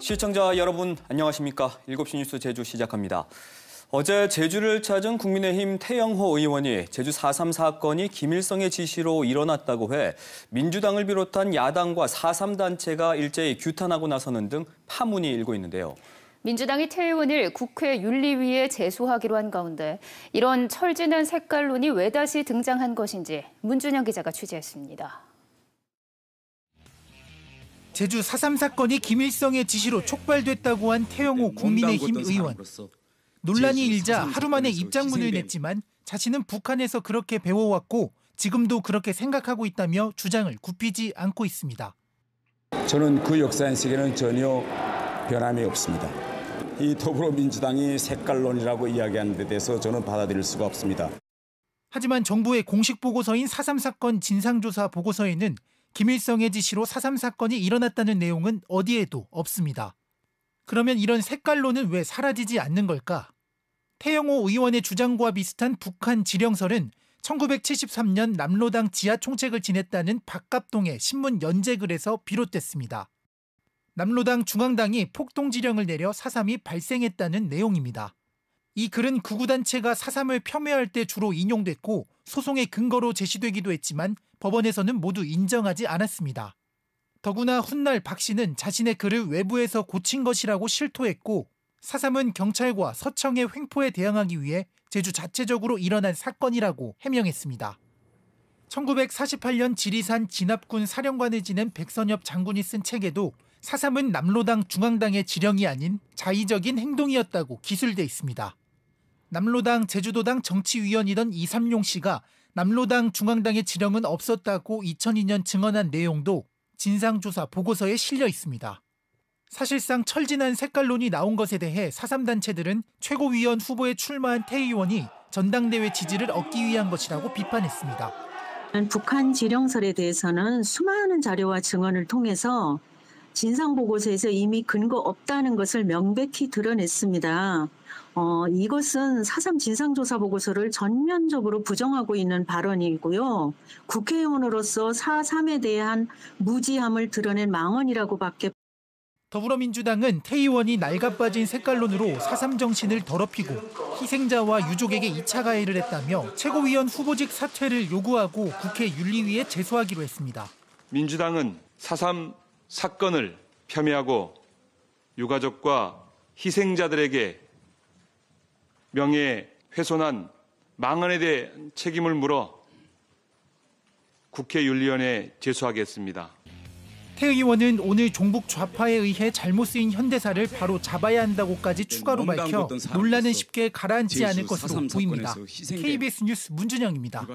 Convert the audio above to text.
시청자 여러분 안녕하십니까? 7시 뉴스 제주 시작합니다. 어제 제주를 찾은 국민의힘 태영호 의원이 제주 4.3 사건이 김일성의 지시로 일어났다고 해 민주당을 비롯한 야당과 4.3 단체가 일제히 규탄하고 나서는 등 파문이 일고 있는데요. 민주당이 태 의원을 국회 윤리위에 제소하기로 한 가운데 이런 철진한 색깔론이 왜 다시 등장한 것인지 문준영 기자가 취재했습니다. 제주 4.3 사건이 김일성의 지시로 촉발됐다고 한 태영호 국민의힘 의원. 논란이 일자 하루 만에 입장문을 냈지만 자신은 북한에서 그렇게 배워왔고 지금도 그렇게 생각하고 있다며 주장을 굽히지 않고 있습니다. 저는 그 역사인식에는 전혀 변함이 없습니다. 이 더불어민주당이 색깔론이라고 이야기하는 데 대해서 저는 받아들일 수가 없습니다. 하지만 정부의 공식 보고서인 4.3 사건 진상조사 보고서에는 김일성의 지시로 4.3 사건이 일어났다는 내용은 어디에도 없습니다. 그러면 이런 색깔론은 왜 사라지지 않는 걸까? 태영호 의원의 주장과 비슷한 북한 지령설은 1973년 남로당 지하 총책을 지냈다는 박갑동의 신문 연재글에서 비롯됐습니다. 남로당 중앙당이 폭동지령을 내려 4.3이 발생했다는 내용입니다. 이 글은 극우단체가 4.3을 폄훼할 때 주로 인용됐고 소송의 근거로 제시되기도 했지만 법원에서는 모두 인정하지 않았습니다. 더구나 훗날 박 씨는 자신의 글을 외부에서 고친 것이라고 실토했고 4.3은 경찰과 서청의 횡포에 대항하기 위해 제주 자체적으로 일어난 사건이라고 해명했습니다. 1948년 지리산 진압군 사령관을 지낸 백선엽 장군이 쓴 책에도 4.3은 남로당 중앙당의 지령이 아닌 자의적인 행동이었다고 기술돼 있습니다. 남로당 제주도당 정치위원이던 이삼용 씨가 남로당 중앙당의 지령은 없었다고 2002년 증언한 내용도 진상조사 보고서에 실려 있습니다. 사실상 철진한 색깔론이 나온 것에 대해 4.3 단체들은 최고위원 후보에 출마한 태 의원이 전당대회 지지를 얻기 위한 것이라고 비판했습니다. 북한 지령설에 대해서는 수많은 자료와 증언을 통해서 진상보고서에서 이미 근거 없다는 것을 명백히 드러냈습니다. 이것은 4.3 진상조사보고서를 전면적으로 부정하고 있는 발언이고요. 국회의원으로서 4.3에 대한 무지함을 드러낸 망언이라고밖에. 더불어민주당은 태 의원이 낡아빠진 색깔론으로 4.3 정신을 더럽히고 희생자와 유족에게 2차 가해를 했다며 최고위원 후보직 사퇴를 요구하고 국회 윤리위에 제소하기로 했습니다. 민주당은 4.3 사건을 폄훼하고 유가족과 희생자들에게 명예훼손한 망언에 대한 책임을 물어 국회윤리위원회에 제소하겠습니다. 태 의원은 오늘 종북 좌파에 의해 잘못 쓰인 현대사를 바로 잡아야 한다고까지 추가로 밝혀 논란은 쉽게 가라앉지 않을 것으로 보입니다. KBS 뉴스 문준영입니다.